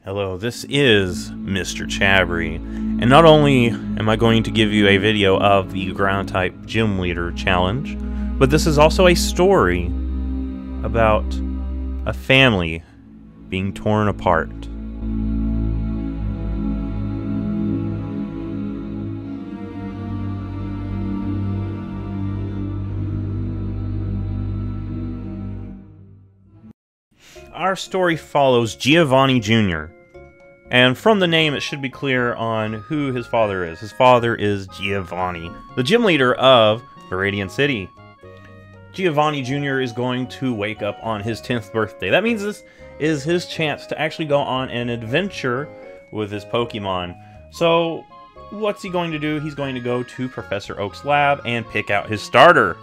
Hello, this is Mr. Chabry, and not only am I going to give you a video of the Ground Type Gym Leader Challenge, but this is also a story about a family being torn apart. Our story follows Giovanni Jr., and from the name it should be clear on who his father is. His father is Giovanni, the gym leader of Viridian City. Giovanni Jr. is going to wake up on his 10th birthday. That means this is his chance to actually go on an adventure with his Pokemon. So, what's he going to do? He's going to go to Professor Oak's lab and pick out his starter.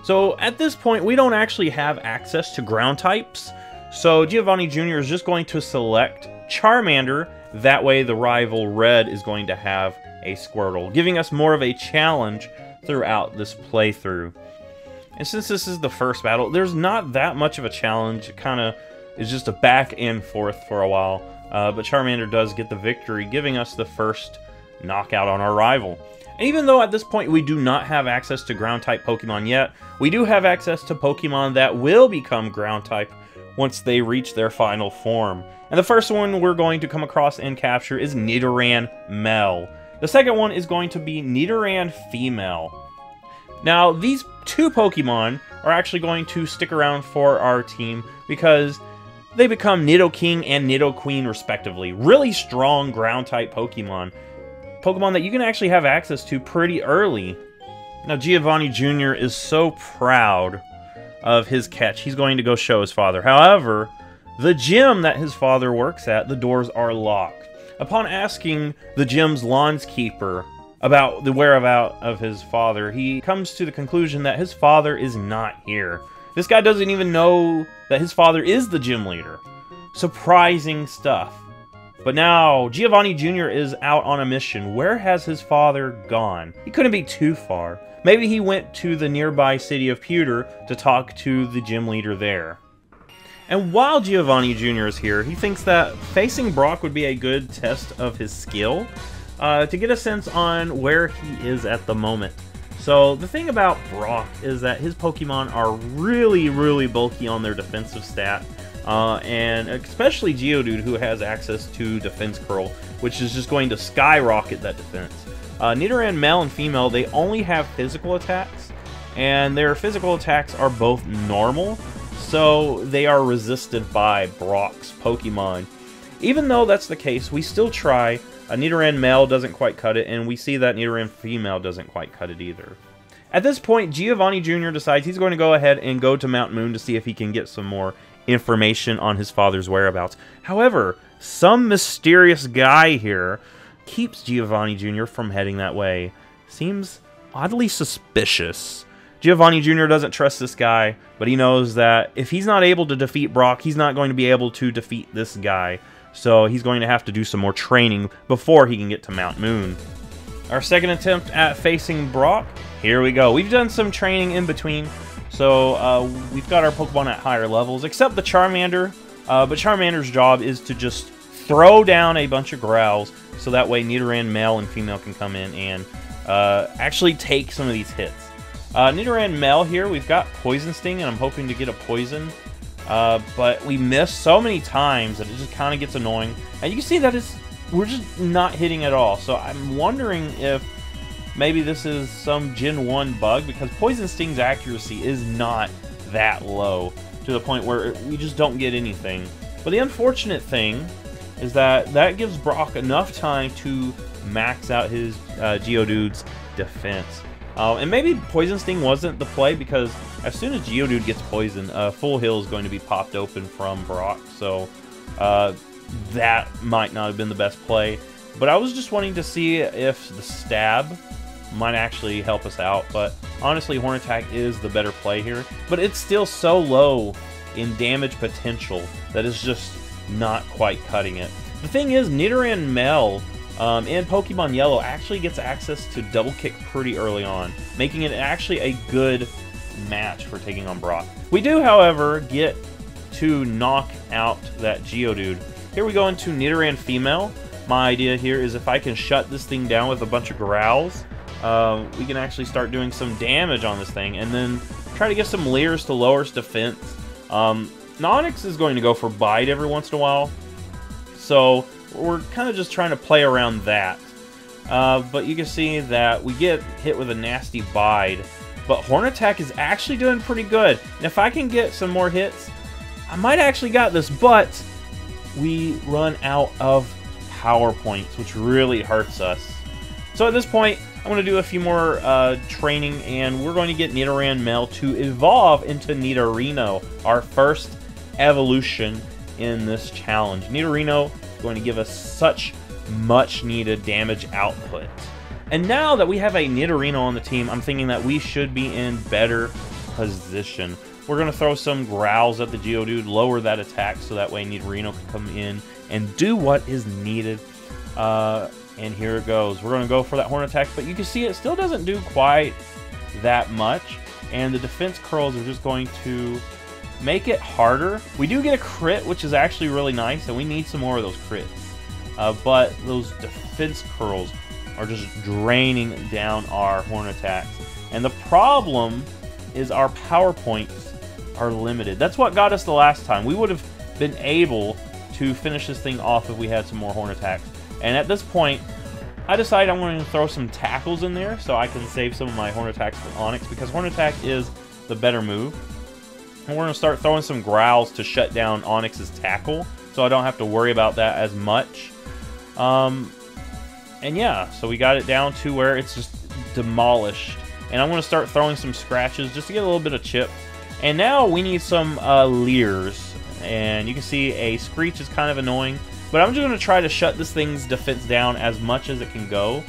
So, at this point, we don't actually have access to ground types. So Giovanni Jr. is just going to select Charmander. That way the rival Red is going to have a Squirtle, giving us more of a challenge throughout this playthrough. And since this is the first battle, there's not that much of a challenge. It kind of is just a back and forth for a while. But Charmander does get the victory, giving us the first knockout on our rival. And even though at this point we do not have access to ground-type Pokemon yet, we do have access to Pokemon that will become ground-type once they reach their final form. And the first one we're going to come across and capture is Nidoran Male. The second one is going to be Nidoran Female. Now, these two Pokemon are actually going to stick around for our team because they become Nidoking and Nidoqueen respectively. Really strong ground-type Pokemon. Pokemon that you can actually have access to pretty early. Now, Giovanni Jr. is so proud of his catch. He's going to go show his father. However, the gym that his father works at, the doors are locked. Upon asking the gym's lawnskeeper about the whereabouts of his father, he comes to the conclusion that his father is not here. This guy doesn't even know that his father is the gym leader. Surprising stuff. But now, Giovanni Jr. is out on a mission. Where has his father gone? He couldn't be too far. Maybe he went to the nearby city of Pewter to talk to the gym leader there. And while Giovanni Jr. is here, he thinks that facing Brock would be a good test of his skill to get a sense on where he is at the moment. So the thing about Brock is that his Pokemon are really bulky on their defensive stat. And especially Geodude, who has access to Defense Curl, which is just going to skyrocket that defense. Nidoran Male and Female, they only have physical attacks, and their physical attacks are both normal, so they are resisted by Brock's Pokemon. Even though that's the case, we still try. Nidoran Male doesn't quite cut it, and we see that Nidoran Female doesn't quite cut it either. At this point, Giovanni Jr. decides he's going to go ahead and go to Mount Moon to see if he can get some more information on his father's whereabouts. However, some mysterious guy here keeps Giovanni Jr. from heading that way. Seems oddly suspicious. Giovanni Jr. doesn't trust this guy, but he knows that if he's not able to defeat Brock, he's not going to be able to defeat this guy. So he's going to have to do some more training before he can get to Mount Moon. Our second attempt at facing Brock. Here we go. We've done some training in between. So we've got our Pokemon at higher levels, except the Charmander. But Charmander's job is to just throw down a bunch of growls, so that way Nidoran Male and Female can come in and actually take some of these hits. Nidoran Male here, we've got Poison Sting, and I'm hoping to get a Poison. But we miss so many times that it just kind of gets annoying. And you can see that we're just not hitting at all. So I'm wondering if maybe this is some Gen 1 bug, because Poison Sting's accuracy is not that low, to the point where we just don't get anything. But the unfortunate thing is that gives Brock enough time to max out his Geodude's defense. And maybe Poison Sting wasn't the play, because as soon as Geodude gets poisoned, Full Heal is going to be popped open from Brock. So that might not have been the best play. But I was just wanting to see if the Stab might actually help us out. But honestly, Horn Attack is the better play here. But it's still so low in damage potential that it's just not quite cutting it. The thing is, Nidoran Male in Pokemon Yellow actually gets access to Double Kick pretty early on, making it actually a good match for taking on Brock. We do, however, get to knock out that Geodude, here we go into Nidoran female. My idea here is if I can shut this thing down with a bunch of growls, we can actually start doing some damage on this thing, and then try to get some Leers to lower its defense. Onix is going to go for Bite every once in a while, so we're kind of just trying to play around that. But you can see that we get hit with a nasty Bite, but Horn Attack is actually doing pretty good. And if I can get some more hits, I might actually got this, but we run out of power points, which really hurts us. So at this point, I'm going to do a few more training, and we're going to get Nidoran Male to evolve into Nidorino, our first evolution in this challenge. Nidorino is going to give us such much needed damage output. And now that we have a Nidorino on the team, I'm thinking that we should be in better position. We're going to throw some growls at the Geodude, lower that attack so that way Nidorino can come in and do what is needed. And here it goes. We're going to go for that Horn Attack, but you can see it still doesn't do quite that much. And the defense curls are just going to make it harder. We do get a crit, which is actually really nice, and we need some more of those crits. But those defense curls are just draining down our Horn Attacks. And the problem is our power points are limited. That's what got us the last time. We would have been able to finish this thing off if we had some more Horn Attacks. And at this point, I decided I'm going to throw some tackles in there so I can save some of my Horn Attacks for Onix, because Horn Attack is the better move. And we're going to start throwing some growls to shut down Onix's tackle, so I don't have to worry about that as much. And yeah, so we got it down to where it's just demolished. And I'm going to start throwing some scratches just to get a little bit of chip. And now we need some Leers. And you can see a Screech is kind of annoying. But I'm just going to try to shut this thing's defense down as much as it can go,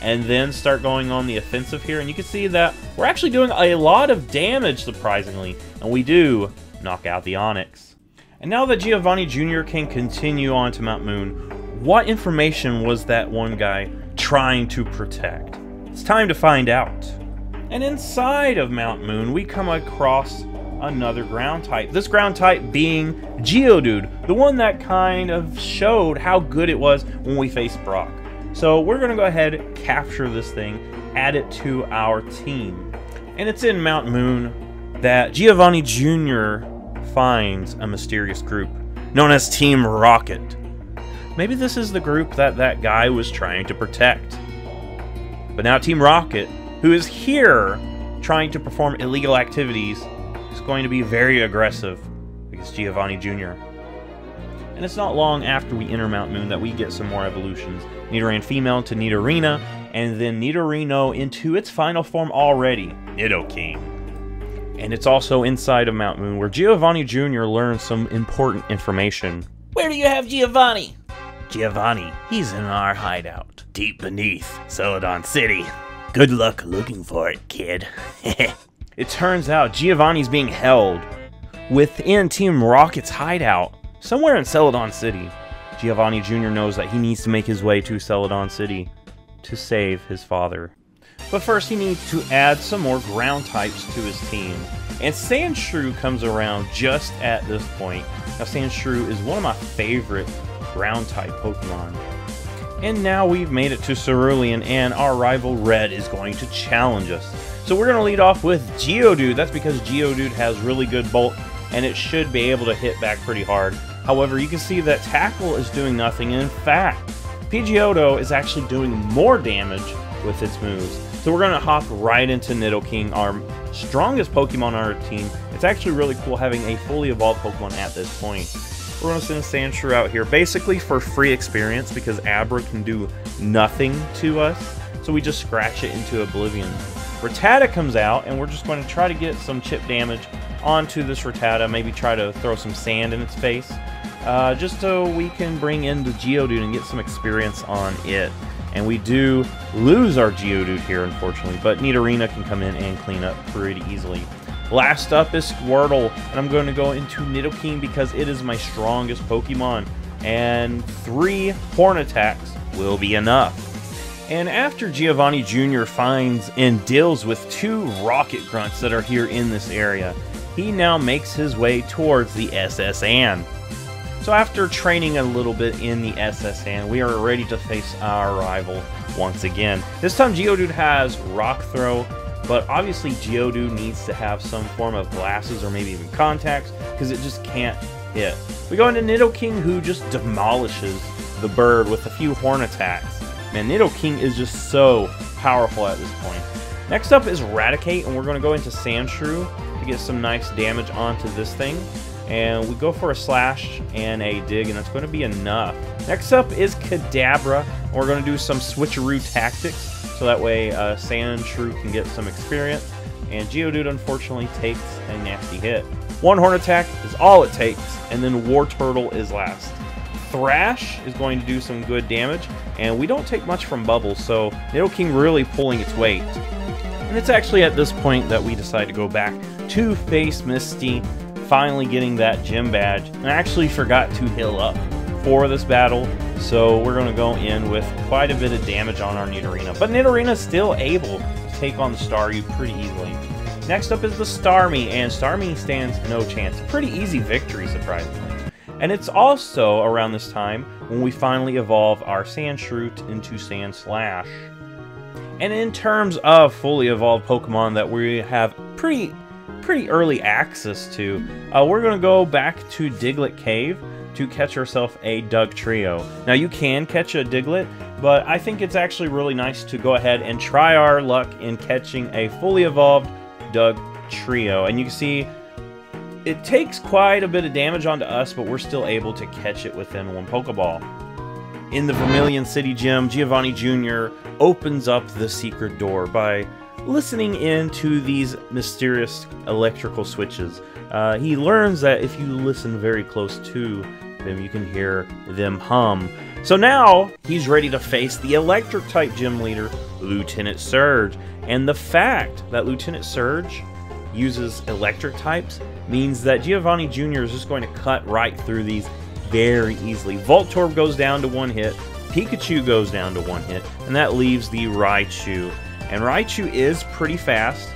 and then start going on the offensive here. And you can see that we're actually doing a lot of damage, surprisingly, and we do knock out the Onix. And now that Giovanni Jr. can continue on to Mount Moon, what information was that one guy trying to protect? It's time to find out. And inside of Mount Moon, we come across another ground type. This ground type being Geodude, the one that kind of showed how good it was when we faced Brock. So we're going to go ahead, capture this thing, add it to our team. And it's in Mount Moon that Giovanni Jr. finds a mysterious group known as Team Rocket. Maybe this is the group that that guy was trying to protect. But now Team Rocket, who is here trying to perform illegal activities, is going to be very aggressive against Giovanni Jr. And it's not long after we enter Mount Moon that we get some more evolutions. Nidoran female to Nidorina, and then Nidorino into its final form already, Nidoking. And it's also inside of Mount Moon where Giovanni Jr. learns some important information. Where do you have Giovanni? Giovanni, he's in our hideout, deep beneath Celadon City. Good luck looking for it, kid. It turns out Giovanni's being held within Team Rocket's hideout, somewhere in Celadon City. Giovanni Jr. knows that he needs to make his way to Celadon City to save his father. But first he needs to add some more ground types to his team. And Sandshrew comes around just at this point. Now Sandshrew is one of my favorite ground type Pokemon. And now we've made it to Cerulean, and our rival Red is going to challenge us. So we're going to lead off with Geodude. That's because Geodude has really good bulk, and it should be able to hit back pretty hard. However, you can see that Tackle is doing nothing, and in fact, Pidgeotto is actually doing more damage with its moves. So we're going to hop right into Nidoking, our strongest Pokemon on our team. It's actually really cool having a fully evolved Pokemon at this point. We're going to send Sandshrew out here, basically for free experience, because Abra can do nothing to us, so we just scratch it into oblivion. Rattata comes out, and we're just going to try to get some chip damage onto this Rattata, maybe try to throw some sand in its face, just so we can bring in the Geodude and get some experience on it. And we do lose our Geodude here, unfortunately, but Nidorina can come in and clean up pretty easily. Last up is Squirtle, and I'm going to go into Nidoking because it is my strongest Pokemon, and 3 Horn Attacks will be enough. And after Giovanni Jr. finds and deals with 2 Rocket Grunts that are here in this area, he now makes his way towards the SS Anne. So after training a little bit in the SSN, we are ready to face our rival once again. This time Geodude has Rock Throw, but obviously Geodude needs to have some form of glasses or maybe even contacts, because it just can't hit. We go into Nidoking, who just demolishes the bird with a few horn attacks. Man, Nidoking is just so powerful at this point. Next up is Raticate, and we're going to go into Sandshrew to get some nice damage onto this thing. And we go for a Slash and a Dig, and that's going to be enough. Next up is Kadabra, and we're going to do some switcheroo tactics, so that way Sandshrew can get some experience. And Geodude unfortunately takes a nasty hit. One horn attack is all it takes, and then Wartortle is last. Thrash is going to do some good damage, and we don't take much from Bubbles, so Nidoking really pulling its weight. And it's actually at this point that we decide to go back to face Misty, finally getting that gym badge. And I actually forgot to heal up for this battle, so we're going to go in with quite a bit of damage on our Nidorina. But Nidorina is still able to take on the Staryu pretty easily. Next up is the Starmie, and Starmie stands no chance. Pretty easy victory, surprisingly. And it's also around this time when we finally evolve our Sandshrew into Sandslash. And in terms of fully evolved Pokemon that we have pretty early access to, we're going to go back to Diglett Cave to catch ourselves a Dugtrio. Now you can catch a Diglett, but I think it's actually really nice to go ahead and try our luck in catching a fully evolved Dugtrio. And you can see it takes quite a bit of damage onto us, but we're still able to catch it within one Pokeball. In the Vermilion City Gym, Giovanni Jr. opens up the secret door by listening into these mysterious electrical switches. He learns that if you listen very close to them, you can hear them hum. So now he's ready to face the Electric-type gym leader, Lieutenant Surge. And the fact that Lieutenant Surge uses electric types means that Giovanni Jr. is just going to cut right through these very easily. Voltorb goes down to one hit, Pikachu goes down to one hit, and that leaves the Raichu. And Raichu is pretty fast,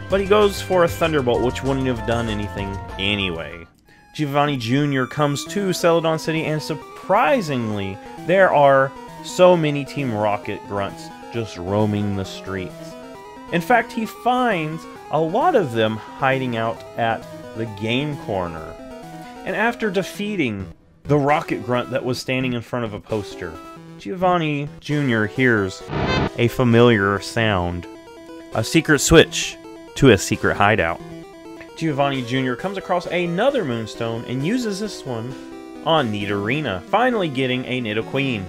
but he goes for a Thunderbolt, which wouldn't have done anything anyway. Giovanni Jr. comes to Celadon City, and surprisingly, there are so many Team Rocket grunts just roaming the streets. In fact, he finds a lot of them hiding out at the game corner. And after defeating the Rocket Grunt that was standing in front of a poster, Giovanni Jr. hears a familiar sound. A secret switch to a secret hideout. Giovanni Jr. comes across another Moonstone and uses this one on Nidorina, finally getting a Nidoqueen.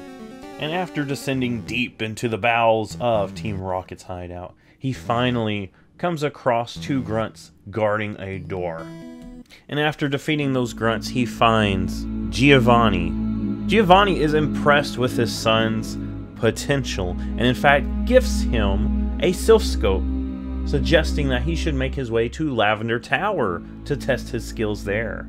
And after descending deep into the bowels of Team Rocket's hideout, he finally comes across two grunts guarding a door. And after defeating those grunts, he finds Giovanni. Giovanni is impressed with his son's potential, and in fact gifts him a Silph Scope, suggesting that he should make his way to Lavender Tower to test his skills there.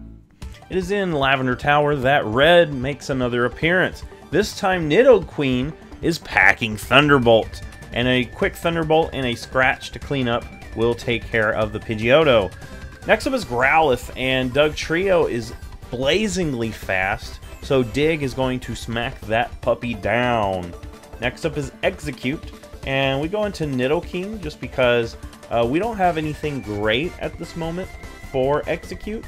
It is in Lavender Tower that Red makes another appearance. This time Nidoqueen is packing Thunderbolt, and a quick Thunderbolt and a Scratch to clean up will take care of the Pidgeotto. Next up is Growlithe, and Dugtrio is blazingly fast, so Dig is going to smack that puppy down. Next up is Execute, and we go into Nidoking just because we don't have anything great at this moment for Execute.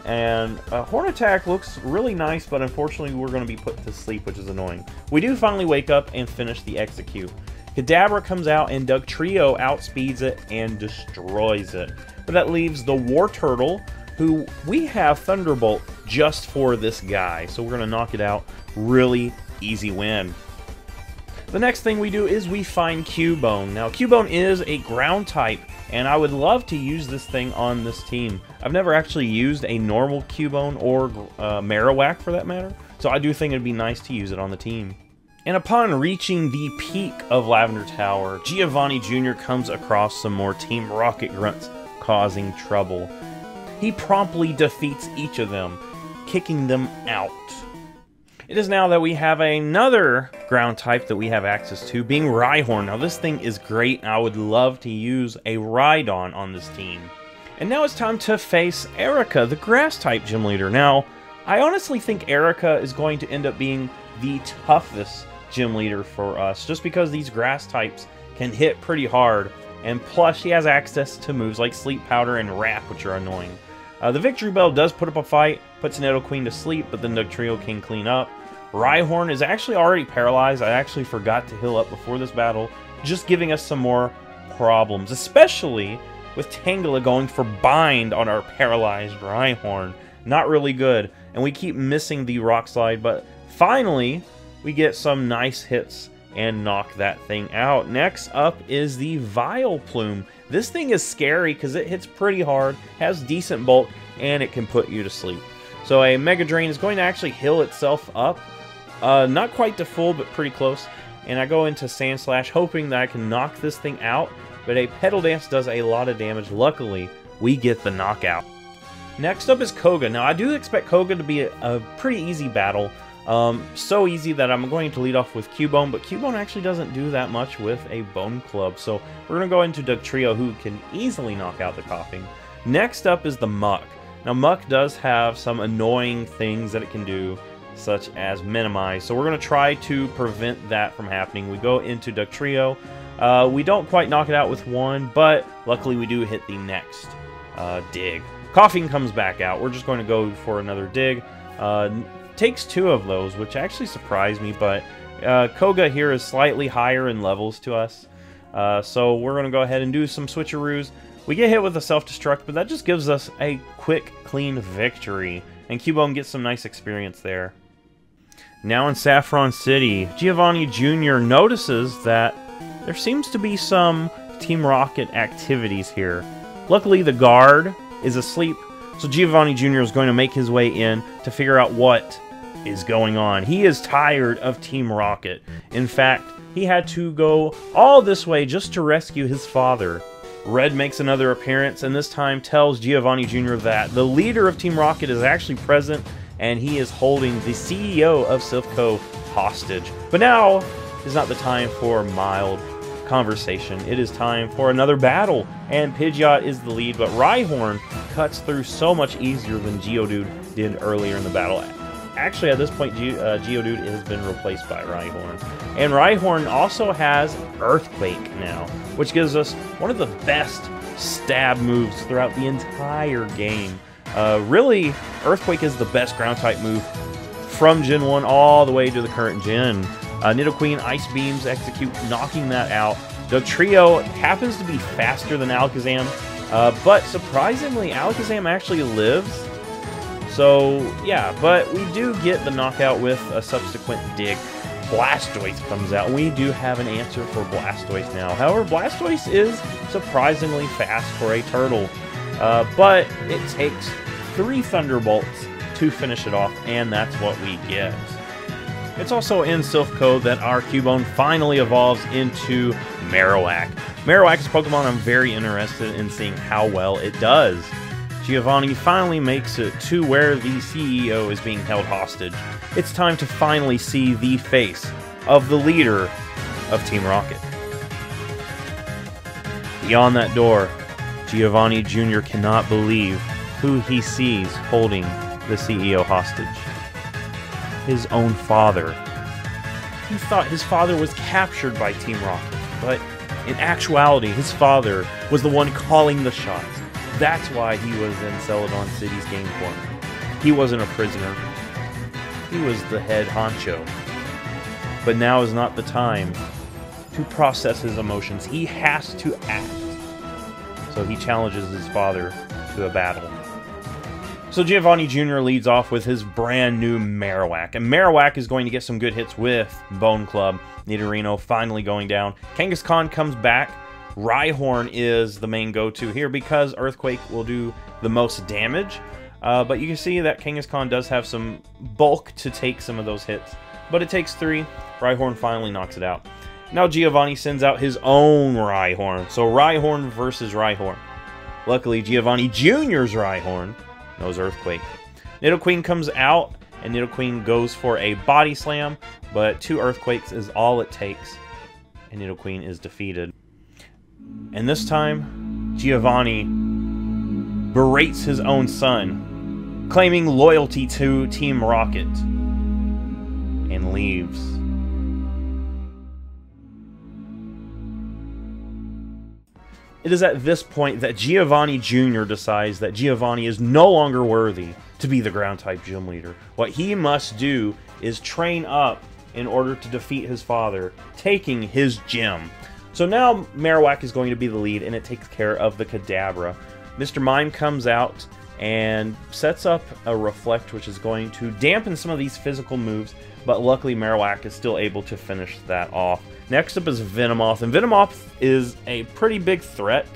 And Horn Attack looks really nice, but unfortunately we're going to be put to sleep, which is annoying. We do finally wake up and finish the Execute. Kadabra comes out and Dugtrio outspeeds it and destroys it. But that leaves the Wartortle, who we have Thunderbolt just for this guy. So we're going to knock it out. Really easy win. The next thing we do is we find Cubone. Now, Cubone is a ground type, and I would love to use this thing on this team. I've never actually used a normal Cubone or Marowak for that matter, so I do think it'd be nice to use it on the team. And upon reaching the peak of Lavender Tower, Giovanni Jr. comes across some more Team Rocket grunts causing trouble. He promptly defeats each of them, kicking them out. It is now that we have another ground type that we have access to, being Rhyhorn. Now this thing is great, and I would love to use a Rhydon on this team. And now it's time to face Erica, the grass type gym leader. Now, I honestly think Erica is going to end up being the toughest gym leader for us, just because these grass types can hit pretty hard, and plus she has access to moves like Sleep Powder and Wrap, which are annoying. The Victory Bell does put up a fight, puts Nidoqueen to sleep, but then Dugtrio can clean up. Rhyhorn is actually already paralyzed. I actually forgot to heal up before this battle, just giving us some more problems, especially with Tangela going for Bind on our paralyzed Rhyhorn. Not really good, and we keep missing the Rock Slide, but finally we get some nice hits and knock that thing out. Next up is the Vileplume. This thing is scary because it hits pretty hard, has decent bulk, and it can put you to sleep. So a Mega Drain is going to actually heal itself up. Not quite to full, but pretty close. And I go into Sandslash hoping that I can knock this thing out, but a Petal Dance does a lot of damage. Luckily, we get the knockout. Next up is Koga. Now, I do expect Koga to be a pretty easy battle. So easy that I'm going to lead off with Cubone, but Cubone actually doesn't do that much with a Bone Club. So we're going to go into Dugtrio, who can easily knock out the Coughing. Next up is the Muck. Now, Muck does have some annoying things that it can do, such as Minimize. So we're going to try to prevent that from happening. We go into Dugtrio. We don't quite knock it out with one, but luckily we do hit the next dig. Coughing comes back out. We're just going to go for another dig. Takes two of those, which actually surprised me, but Koga here is slightly higher in levels to us. So we're going to go ahead and do some switcheroos. We get hit with a self-destruct, but that just gives us a quick, clean victory. And Cubone gets some nice experience there. Now in Saffron City, Giovanni Jr. notices that there seems to be some Team Rocket activities here. Luckily, the guard is asleep, so Giovanni Jr. is going to make his way in to figure out what is going on. He is tired of Team Rocket. In fact, he had to go all this way just to rescue his father. Red makes another appearance, and this time tells Giovanni Jr. that the leader of Team Rocket is actually present, and he is holding the CEO of Silph Co hostage. But now is not the time for mild conversation. It is time for another battle, and Pidgeot is the lead, but Rhyhorn cuts through so much easier than Geodude did earlier in the battle. Actually, at this point, Geodude has been replaced by Rhyhorn. And Rhyhorn also has Earthquake now, which gives us one of the best stab moves throughout the entire game. Really, Earthquake is the best ground-type move from Gen 1 all the way to the current gen. Nidoqueen Ice Beams execute, knocking that out. Dugtrio happens to be faster than Alakazam, but surprisingly, Alakazam actually lives. So, yeah, but we do get the knockout with a subsequent dig. Blastoise comes out, and we do have an answer for Blastoise now. However, Blastoise is surprisingly fast for a turtle, but it takes 3 Thunderbolts to finish it off, and that's what we get. It's also in Silph Co that our Cubone finally evolves into Marowak. Marowak is a Pokemon I'm very interested in seeing how well it does. Giovanni finally makes it to where the CEO is being held hostage. It's time to finally see the face of the leader of Team Rocket. Beyond that door, Giovanni Jr. cannot believe who he sees holding the CEO hostage. His own father. He thought his father was captured by Team Rocket, but in actuality, his father was the one calling the shots. That's why he was in Celadon City's game corner. He wasn't a prisoner. He was the head honcho. But now is not the time to process his emotions. He has to act. So he challenges his father to a battle. So Giovanni Jr. leads off with his brand new Marowak. And Marowak is going to get some good hits with Bone Club. Nidorino finally going down. Kangaskhan comes back. Rhyhorn is the main go-to here because Earthquake will do the most damage. But you can see that Kangaskhan does have some bulk to take some of those hits. But it takes 3. Rhyhorn finally knocks it out. Now Giovanni sends out his own Rhyhorn. So Rhyhorn versus Rhyhorn. Luckily, Giovanni Jr.'s Rhyhorn knows Earthquake. Nidoqueen comes out, and Nidoqueen goes for a Body Slam, but 2 Earthquakes is all it takes, and Nidoqueen is defeated. And this time, Giovanni berates his own son claiming loyalty to Team Rocket, and leaves. It is at this point that Giovanni Jr. decides that Giovanni is no longer worthy to be the ground-type gym leader. What he must do is train up in order to defeat his father, taking his gym. So now Marowak is going to be the lead, and it takes care of the Kadabra. Mr. Mime comes out and sets up a Reflect, which is going to dampen some of these physical moves, but luckily Marowak is still able to finish that off. Next up is Venomoth, and Venomoth is a pretty big threat.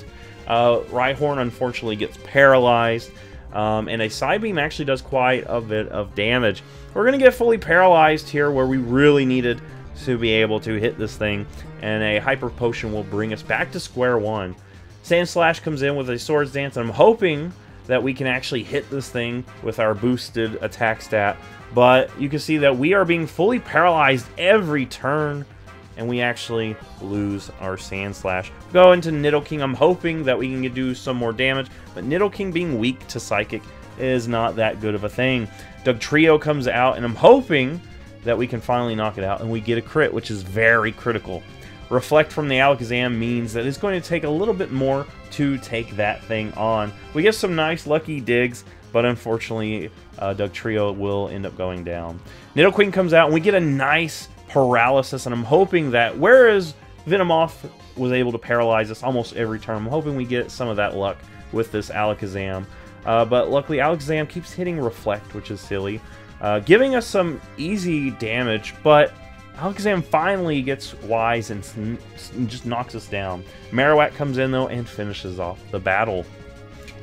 Rhyhorn unfortunately gets paralyzed, and a Psybeam actually does quite a bit of damage. We're going to get fully paralyzed here where we really needed to be able to hit this thing, and a Hyper Potion will bring us back to square one. Sandslash comes in with a Swords Dance, and I'm hoping that we can actually hit this thing with our boosted attack stat, but you can see that we are being fully paralyzed every turn, and we actually lose our Sandslash. Go into Nidoking. I'm hoping that we can do some more damage, but Nidoking being weak to Psychic is not that good of a thing. Dugtrio comes out, and I'm hoping that we can finally knock it out, and we get a crit, which is very critical. Reflect from the Alakazam means that it's going to take a little bit more to take that thing on. We get some nice lucky digs, but unfortunately, Dugtrio will end up going down. Nidoqueen comes out, and we get a nice paralysis, and I'm hoping that, whereas Venomoth was able to paralyze us almost every turn, I'm hoping we get some of that luck with this Alakazam. But luckily, Alakazam keeps hitting Reflect, which is silly, giving us some easy damage, but Alakazam finally gets wise and just knocks us down. Marowak comes in, though, and finishes off the battle.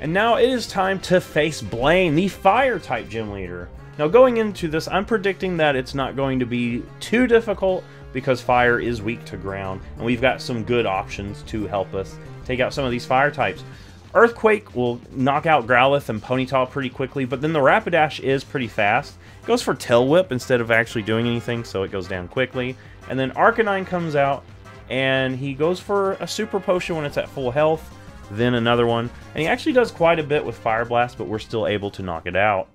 And now it is time to face Blaine, the Fire-type gym leader. Now, going into this, I'm predicting that it's not going to be too difficult because Fire is weak to ground, and we've got some good options to help us take out some of these Fire types. Earthquake will knock out Growlithe and Ponyta pretty quickly, but then the Rapidash is pretty fast. It goes for Tail Whip instead of actually doing anything, so it goes down quickly. And then Arcanine comes out, and he goes for a Super Potion when it's at full health, then another one. And he actually does quite a bit with Fire Blast, but we're still able to knock it out.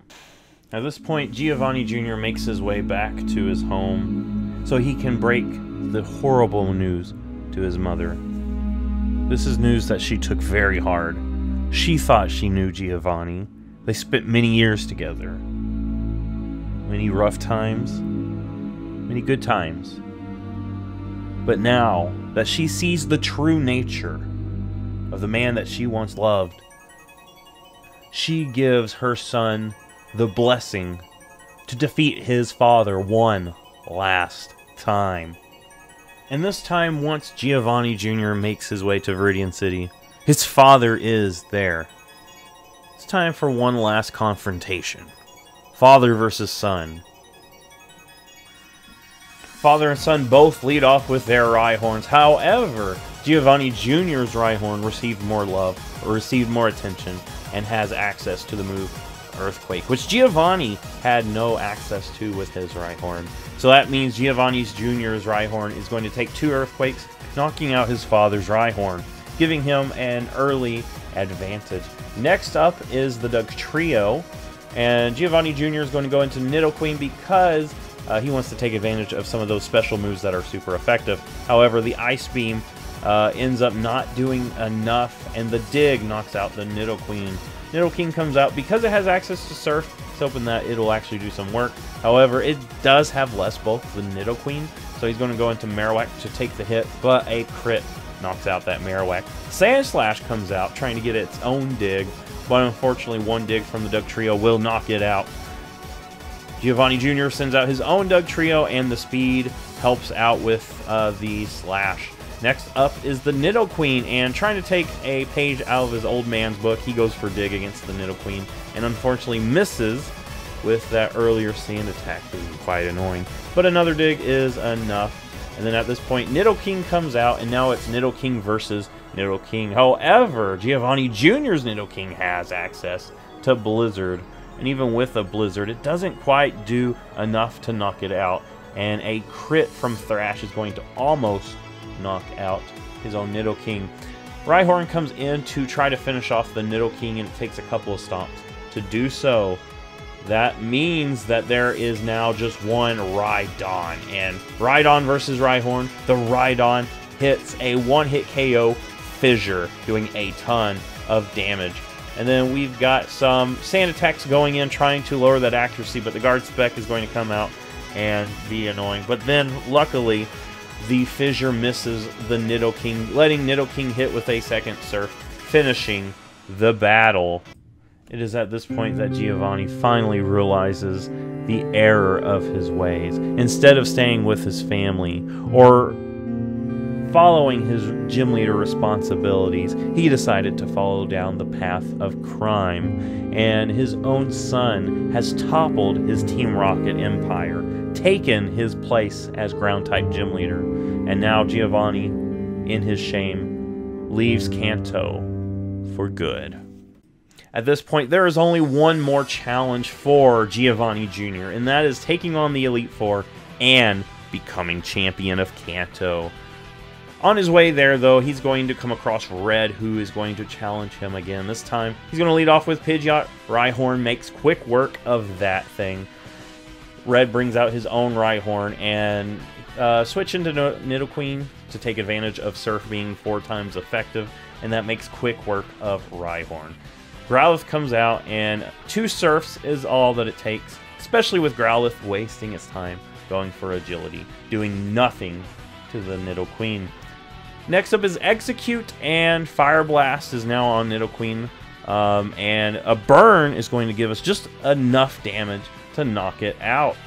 At this point, Giovanni Jr. makes his way back to his home so he can break the horrible news to his mother. This is news that she took very hard. She thought she knew Giovanni. They spent many years together. Many rough times, many good times. But now that she sees the true nature of the man that she once loved, she gives her son the blessing to defeat his father one last time. And this time, once Giovanni Jr. makes his way to Viridian City, his father is there. It's time for one last confrontation. Father versus son. Father and son both lead off with their Rhyhorns. However, Giovanni Jr.'s Rhyhorn received more love, or received more attention, and has access to the move Earthquake, which Giovanni had no access to with his Rhyhorn. So that means Giovanni Jr.'s Rhyhorn is going to take 2 Earthquakes, knocking out his father's Rhyhorn, giving him an early advantage. Next up is the Dugtrio, and Giovanni Jr. is going to go into Nidoqueen because he wants to take advantage of some of those special moves that are super effective. However, the Ice Beam ends up not doing enough, and the Dig knocks out the Nidoqueen. Nidoking comes out because it has access to Surf. It's hoping that it'll actually do some work. However, it does have less bulk than Nidoqueen, so he's going to go into Marowak to take the hit, but a crit knocks out that Marowak. Sandslash comes out trying to get its own dig, but unfortunately one dig from the Dugtrio will knock it out. Giovanni Jr. sends out his own Dugtrio, and the speed helps out with the Slash. Next up is the Nidoqueen, and trying to take a page out of his old man's book, he goes for Dig against the Nidoqueen, and unfortunately misses with that earlier Sand attack. It was quite annoying, but another Dig is enough. And then at this point, Nidoking comes out, and now it's Nidoking versus Nidoking. However, Giovanni Jr.'s Nidoking has access to Blizzard, and even with a Blizzard, it doesn't quite do enough to knock it out, and a crit from Thrash is going to almost knock out his own Nidoking. Rhyhorn comes in to try to finish off the Nidoking, and it takes a couple of stomps to do so. that means that there is now just one Rhydon. And Rhydon versus Rhyhorn. The Rhydon hits a one-hit KO Fissure, doing a ton of damage. And then we've got some sand attacks going in, trying to lower that accuracy, but the guard spec is going to come out and be annoying. But then, luckily, the Fissure misses the Nidoking, letting Nidoking hit with a second Surf, finishing the battle. It is at this point that Giovanni finally realizes the error of his ways. Instead of staying with his family or following his gym leader responsibilities, he decided to follow down the path of crime, and his own son has toppled his Team Rocket empire, taken his place as ground-type gym leader, and now Giovanni, in his shame, leaves Kanto for good. At this point, there is only one more challenge for Giovanni Jr., and that is taking on the Elite Four and becoming champion of Kanto. On his way there, though, he's going to come across Red, who is going to challenge him again. This time, he's going to lead off with Pidgeot. Rhyhorn makes quick work of that thing. Red brings out his own Rhyhorn and switch into Nidoqueen to take advantage of Surf being 4 times effective, and that makes quick work of Rhyhorn. Growlithe comes out, and 2 Surfs is all that it takes, especially with Growlithe wasting its time going for agility, doing nothing to the Nidoqueen. Next up is Execute, and Fire Blast is now on Nidoqueen, and a Burn is going to give us just enough damage to knock it out.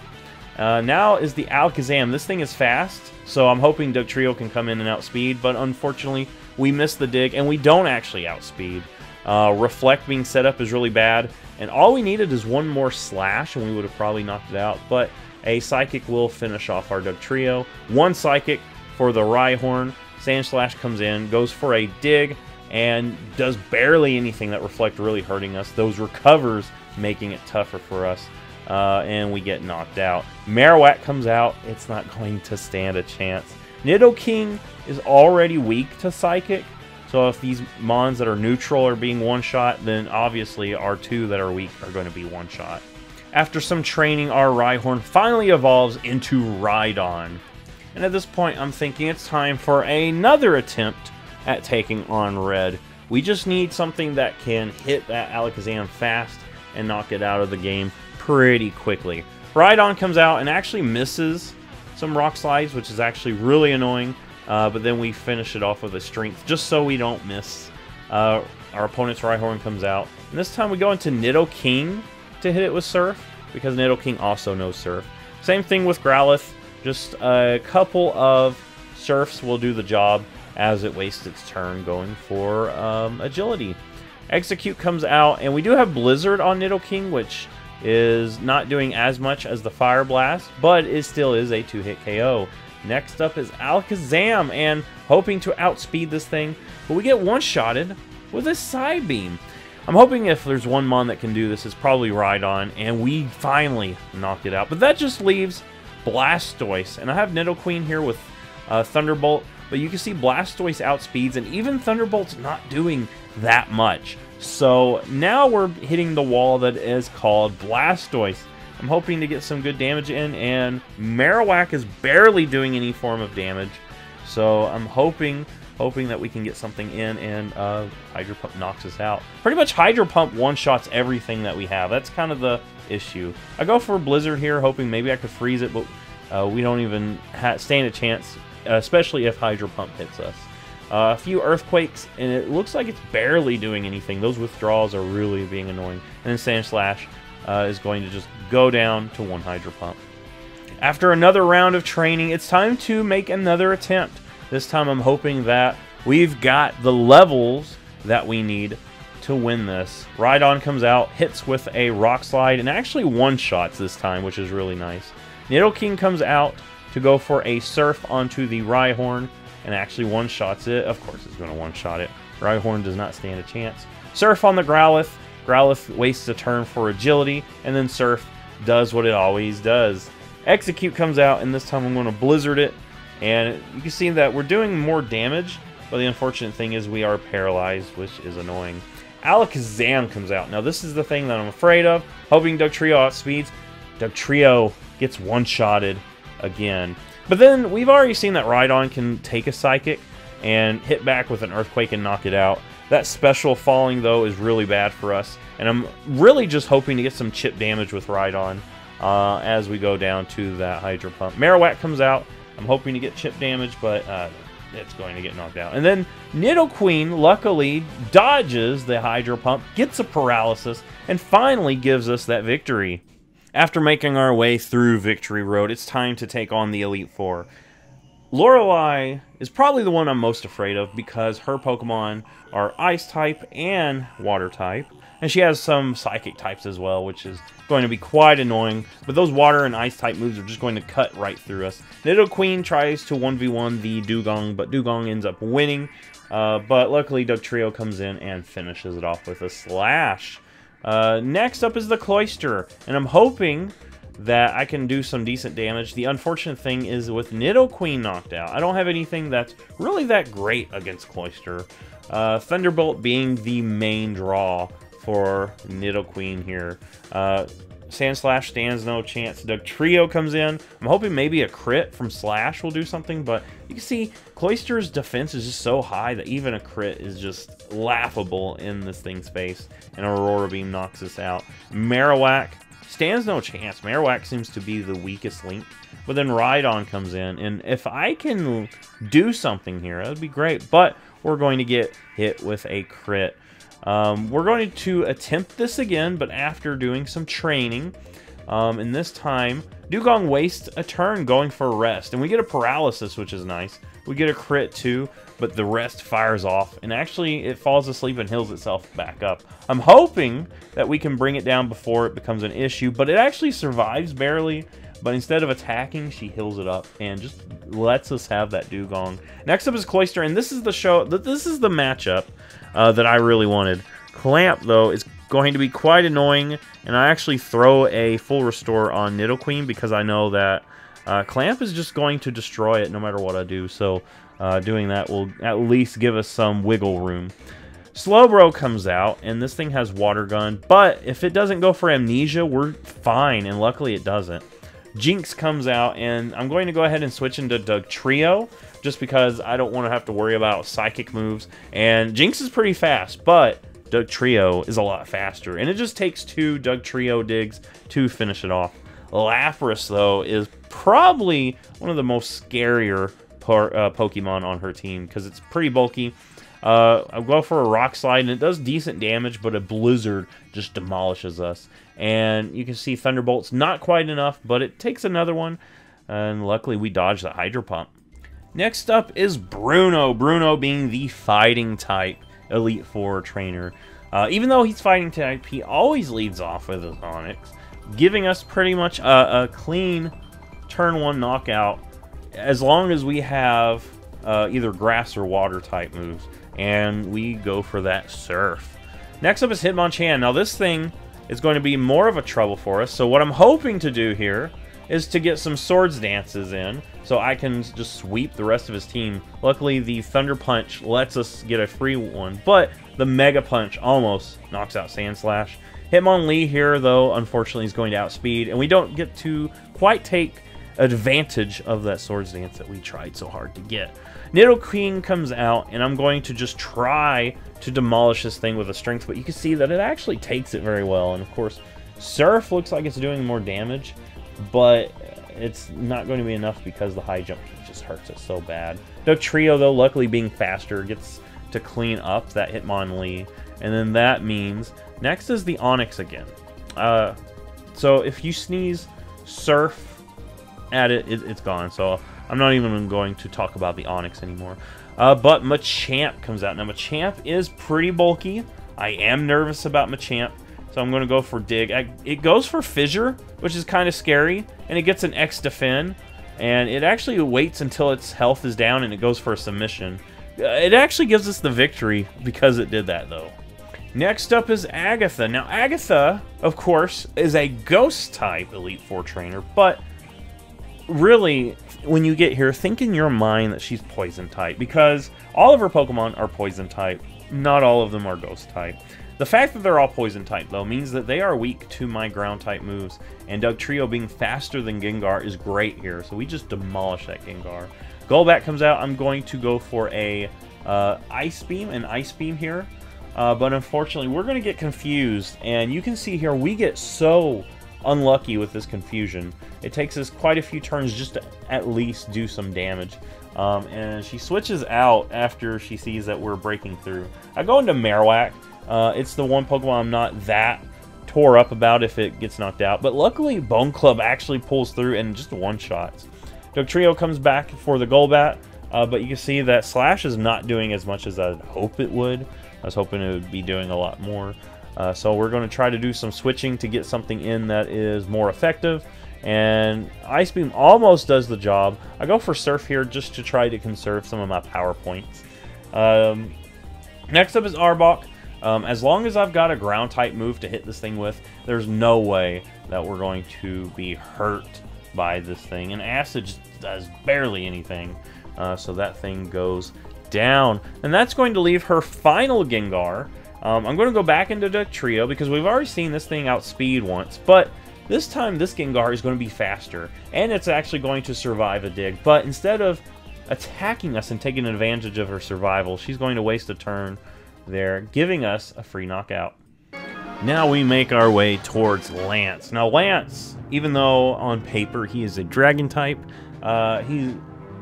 Now is the Alakazam. This thing is fast, so I'm hoping Dugtrio can come in and outspeed, but unfortunately we missed the dig, and we don't actually outspeed. Reflect being set up is really bad, and all we needed is one more Slash, and we would have probably knocked it out, but a Psychic will finish off our Dugtrio. 1 Psychic for the Rhyhorn. Sandslash comes in, goes for a dig, and does barely anything. That Reflect really hurting us. Those recovers making it tougher for us, and we get knocked out. Marowak comes out. It's not going to stand a chance. Nidoking is already weak to Psychic, so if these Mons that are neutral are being one-shot, then obviously our 2 that are weak are going to be one-shot. After some training, our Rhyhorn finally evolves into Rhydon. And at this point, I'm thinking it's time for another attempt at taking on Red. We just need something that can hit that Alakazam fast and knock it out of the game pretty quickly. Rhydon comes out and actually misses some Rock Slides, which is actually really annoying. But then we finish it off with a Strength, just so we don't miss. Our opponent's Rhyhorn comes out. And this time we go into Nidoking to hit it with Surf, because Nidoking also knows Surf. Same thing with Growlithe. Just a couple of Surfs will do the job as it wastes its turn going for agility. Execute comes out, and we do have Blizzard on Nidoking, which is not doing as much as the Fire Blast, but it still is a 2-hit KO. Next up is Alakazam, and hoping to outspeed this thing, but we get one-shotted with a Psybeam. I'm hoping if there's one Mon that can do this, it's probably Rhydon, and we finally knocked it out. But that just leaves Blastoise, and I have Nidoqueen here with Thunderbolt, but you can see Blastoise outspeeds, and even Thunderbolt's not doing that much. So now we're hitting the wall that is called Blastoise. I'm hoping to get some good damage in, and Marowak is barely doing any form of damage. So I'm hoping that we can get something in, and Hydro Pump knocks us out. Pretty much Hydro Pump one-shots everything that we have. That's kind of the issue. I go for Blizzard here, hoping maybe I could freeze it, but we don't even stand a chance, especially if Hydro Pump hits us. A few Earthquakes, and it looks like it's barely doing anything. Those withdrawals are really being annoying. And then Sandslash is going to just go down to 1 Hydro Pump. After another round of training, it's time to make another attempt. This time I'm hoping that we've got the levels that we need to win this. Rhydon comes out, hits with a Rock Slide, and actually one-shots this time, which is really nice. Nidoking comes out to go for a Surf onto the Rhyhorn, and actually one-shots it. Of course it's going to one-shot it. Rhyhorn does not stand a chance. Surf on the Growlithe. Growlithe wastes a turn for agility, and then Surf does what it always does. Execute comes out, and this time I'm going to Blizzard it, and you can see that we're doing more damage, but the unfortunate thing is we are paralyzed, which is annoying. Alakazam comes out. Now, this is the thing that I'm afraid of. Hoping Dugtrio outspeeds. Dugtrio gets one-shotted again. But then, we've already seen that Rhydon can take a Psychic and hit back with an Earthquake and knock it out. That special falling, though, is really bad for us. And I'm really just hoping to get some chip damage with Rhydon as we go down to that Hydro Pump. Marowak comes out. I'm hoping to get chip damage, but it's going to get knocked out. And then Nidoqueen, luckily, dodges the Hydro Pump, gets a Paralysis, and finally gives us that victory. After making our way through Victory Road, it's time to take on the Elite Four. Lorelei is probably the one I'm most afraid of because her Pokemon are Ice type and Water type. And she has some Psychic types as well, which is going to be quite annoying. But those Water and Ice type moves are just going to cut right through us. Nidoqueen tries to 1v1 the Dugong, but Dugong ends up winning. But luckily Dugtrio comes in and finishes it off with a Slash. Next up is the Cloyster, and I'm hoping that I can do some decent damage. The unfortunate thing is with Nidoqueen knocked out, I don't have anything that's really that great against Cloyster. Thunderbolt being the main draw for Nidoqueen here. Sandslash stands no chance. Dugtrio comes in. I'm hoping maybe a crit from Slash will do something, but you can see Cloyster's defense is just so high that even a crit is just laughable in this thing's face, and Aurora Beam knocks us out. Marowak stands no chance. Marowak seems to be the weakest link, but then Rhydon comes in, and if I can do something here, that would be great, but we're going to get hit with a crit. We're going to attempt this again, but after doing some training. And this time, Dugong wastes a turn going for a rest. And we get a Paralysis, which is nice. We get a crit too, but the rest fires off. And actually, it falls asleep and heals itself back up. I'm hoping that we can bring it down before it becomes an issue, but it actually survives barely. But instead of attacking, she heals it up and just lets us have that Dugong. Next up is Cloyster, and this is the matchup that I really wanted. Clamp, though, is going to be quite annoying, and I actually throw a full restore on Nidoqueen because I know that Clamp is just going to destroy it no matter what I do, so doing that will at least give us some wiggle room. Slowbro comes out, and this thing has Water Gun, but if it doesn't go for Amnesia, we're fine, and luckily it doesn't. Jinx comes out, and I'm going to go ahead and switch into Dugtrio, just because I don't want to have to worry about Psychic moves. And Jinx is pretty fast, but Dugtrio is a lot faster, and it just takes 2 Dugtrio digs to finish it off. Lapras, though, is probably one of the most scarier Pokemon on her team, because it's pretty bulky. I'll go for a Rock Slide, and it does decent damage, but a Blizzard just demolishes us. And you can see Thunderbolt's not quite enough, but it takes another one, and luckily we dodge the Hydro Pump. Next up is Bruno. Bruno being the Fighting type Elite Four trainer. Even though he's Fighting type, he always leads off with his Onix, giving us pretty much a clean turn 1 knockout, as long as we have either Grass or Water type moves. And we go for that Surf. Next up is Hitmonchan. Now this thing is going to be more of a trouble for us, so what I'm hoping to do here is to get some Swords Dances in, so I can just sweep the rest of his team. Luckily, the Thunder Punch lets us get a free one, but the Mega Punch almost knocks out Sandslash. Hitmonlee here, though, unfortunately is going to outspeed, and we don't get to quite take advantage of that Swords Dance that we tried so hard to get. Nidoqueen comes out, and I'm going to just try to demolish this thing with a Strength, but you can see that it actually takes it very well, and of course, Surf looks like it's doing more damage, but it's not going to be enough because the high jump just hurts it so bad. Dugtrio, though, luckily being faster, gets to clean up that Hitmonlee, and then that means next is the Onix again. So if you sneeze Surf at it, it's gone, so I'm not even going to talk about the Onix anymore. But Machamp comes out. Now, Machamp is pretty bulky. I am nervous about Machamp, so I'm going to go for Dig. It goes for Fissure, which is kind of scary, and it gets an X Defend, and it actually waits until its health is down, and it goes for a Submission. It actually gives us the victory because it did that, though. Next up is Agatha. Now, Agatha, of course, is a Ghost-type Elite Four trainer, but really, when you get here, think in your mind that she's Poison-type, because all of her Pokemon are Poison-type. Not all of them are Ghost-type. The fact that they're all poison type, though, means that they are weak to my ground type moves. And Dugtrio being faster than Gengar is great here. So we just demolish that Gengar. Golbat comes out. I'm going to go for a Ice Beam here. But unfortunately, we're going to get confused. And you can see here, we get so unlucky with this confusion. It takes us quite a few turns just to at least do some damage. And she switches out after she sees that we're breaking through. I go into Marowak. It's the one Pokemon I'm not that tore up about if it gets knocked out. But luckily, Bone Club actually pulls through and just one-shots. Dugtrio comes back for the Golbat. But you can see that Slash is not doing as much as I'd hope it would. I was hoping it would be doing a lot more. So we're going to try to do some switching to get something in that is more effective. And Ice Beam almost does the job. I go for Surf here just to try to conserve some of my power points. Next up is Arbok. As long as I've got a ground type move to hit this thing with, there's no way that we're going to be hurt by this thing. And Acid just does barely anything. So that thing goes down. And that's going to leave her final Gengar. I'm going to go back into Dugtrio because we've already seen this thing outspeed once. But this time, this Gengar is going to be faster. And it's actually going to survive a dig. But instead of attacking us and taking advantage of her survival, she's going to waste a turn there, giving us a free knockout. Now we make our way towards Lance. Now Lance, even though on paper he is a dragon type,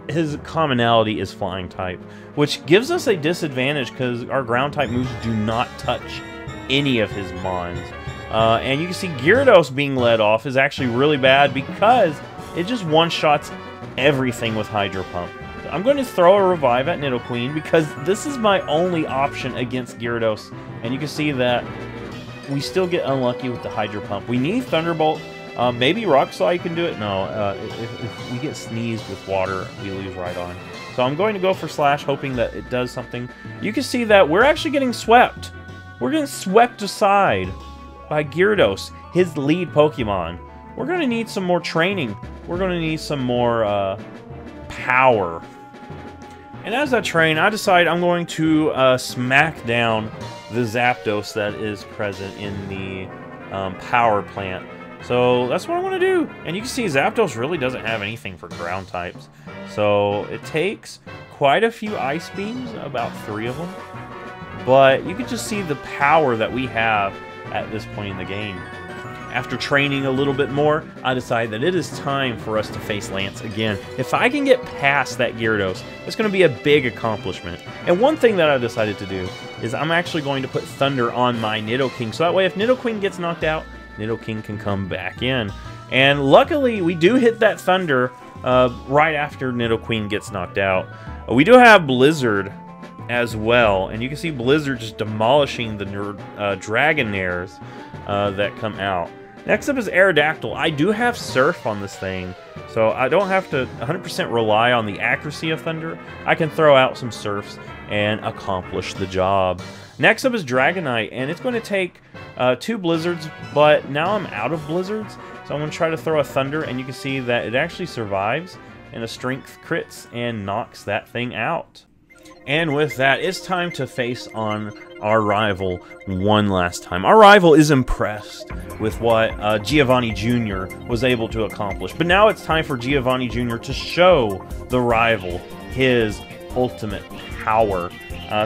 his commonality is flying type, which gives us a disadvantage because our ground type moves do not touch any of his mons. And you can see Gyarados being led off is actually really bad because it just one-shots everything with Hydro Pump. I'm going to throw a Revive at Nidoqueen because this is my only option against Gyarados. And you can see that we still get unlucky with the Hydro Pump. We need Thunderbolt. Maybe Rock Slide can do it. No, if we get sneezed with water, we lose right on. So I'm going to go for Slash, hoping that it does something. You can see that we're actually getting swept. We're getting swept aside by Gyarados, his lead Pokemon. We're going to need some more training. We're going to need some more power. And as I train, I decide I'm going to smack down the Zapdos that is present in the power plant. So that's what I want to do. And you can see Zapdos really doesn't have anything for ground types. So it takes quite a few Ice Beams, about 3 of them. But you can just see the power that we have at this point in the game. After training a little bit more, I decide that it is time for us to face Lance again. If I can get past that Gyarados, it's going to be a big accomplishment. And one thing that I decided to do is I'm actually going to put Thunder on my Nidoking. So that way if Nidoqueen gets knocked out, Nidoking can come back in. And luckily, we do hit that Thunder right after Nidoqueen gets knocked out. We do have Blizzard as well. And you can see Blizzard just demolishing the Dragonairs that come out. Next up is Aerodactyl. I do have Surf on this thing, so I don't have to 100% rely on the accuracy of Thunder. I can throw out some Surfs and accomplish the job. Next up is Dragonite, and it's going to take 2 Blizzards, but now I'm out of Blizzards, so I'm going to try to throw a Thunder, and you can see that it actually survives, and a Strength crits and knocks that thing out. And with that, it's time to face on our rival one last time. Our rival is impressed with what Giovanni Jr. was able to accomplish. But now it's time for Giovanni Jr. to show the rival his ultimate power.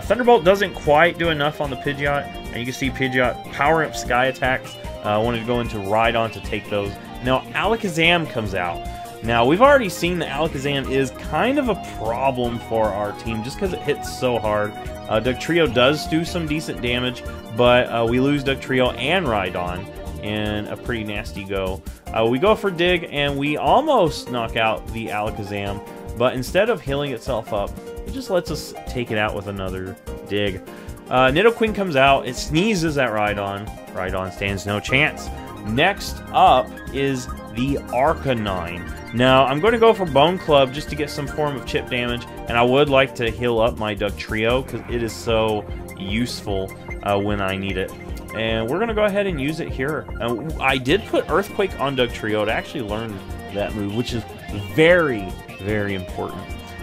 Thunderbolt doesn't quite do enough on the Pidgeot. And you can see Pidgeot power up Sky Attacks. I wanted to go into Rhydon to take those. Now Alakazam comes out. Now, we've already seen that Alakazam is kind of a problem for our team just because it hits so hard. Dugtrio does do some decent damage, but we lose Dugtrio and Rhydon in a pretty nasty go. We go for Dig, and we almost knock out the Alakazam, but instead of healing itself up, it just lets us take it out with another Dig. Nidoqueen comes out, it sneezes at Rhydon. Rhydon stands no chance. Next up is the Arcanine. Now, I'm going to go for Bone Club just to get some form of chip damage, and I would like to heal up my Dugtrio because it is so useful when I need it. And we're going to go ahead and use it here. I did put Earthquake on Dugtrio to actually learn that move, which is very, very important.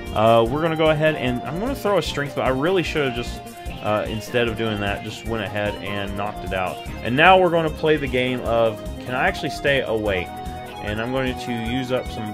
We're going to go ahead and I'm going to throw a Strength, but I really should have just instead of doing that, just went ahead and knocked it out. And now we're going to play the game of, can I actually stay awake? And I'm going to use up some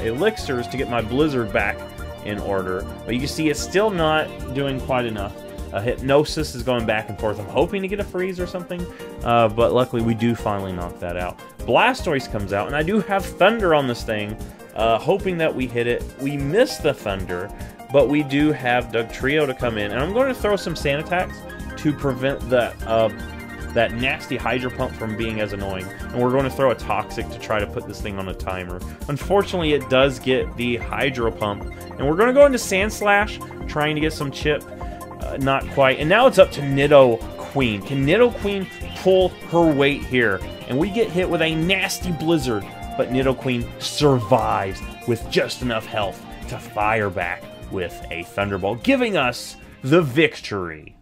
elixirs to get my Blizzard back in order. But you can see it's still not doing quite enough. Hypnosis is going back and forth. I'm hoping to get a freeze or something, but luckily we do finally knock that out. Blastoise comes out, and I do have Thunder on this thing, hoping that we hit it. We missed the Thunder, but we do have Dugtrio to come in, and I'm going to throw some Sand attacks to prevent that nasty Hydro Pump from being as annoying. And we're going to throw a Toxic to try to put this thing on a timer. Unfortunately, it does get the Hydro Pump, and we're going to go into Sand Slash, trying to get some chip. Not quite. And now it's up to Nidoqueen. Can Nidoqueen pull her weight here? And we get hit with a nasty Blizzard, but Nidoqueen survives with just enough health to fire back with a Thunderbolt, giving us the victory.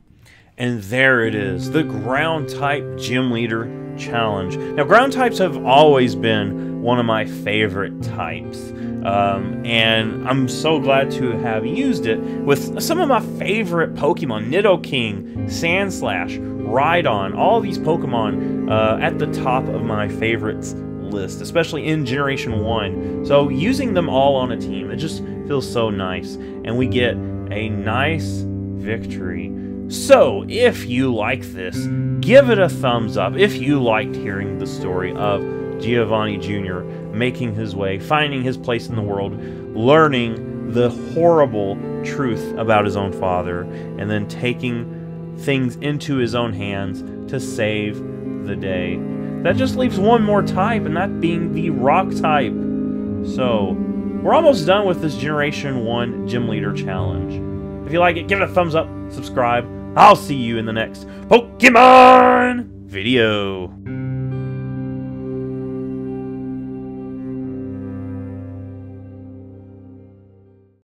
And there it is, the Ground-type Gym Leader Challenge. Now, Ground types have always been one of my favorite types. And I'm so glad to have used it with some of my favorite Pokemon. Nidoking, Sandslash, Rhydon, all these Pokemon at the top of my favorites list, especially in Generation 1. So using them all on a team, it just feels so nice. And we get a nice victory. So, if you like this, give it a thumbs up. If you liked hearing the story of Giovanni Jr. making his way, finding his place in the world, learning the horrible truth about his own father, and then taking things into his own hands to save the day. That just leaves one more type, and that being the Rock type. So, we're almost done with this Generation 1 Gym Leader Challenge. If you like it, give it a thumbs up, subscribe. I'll see you in the next Pokemon video.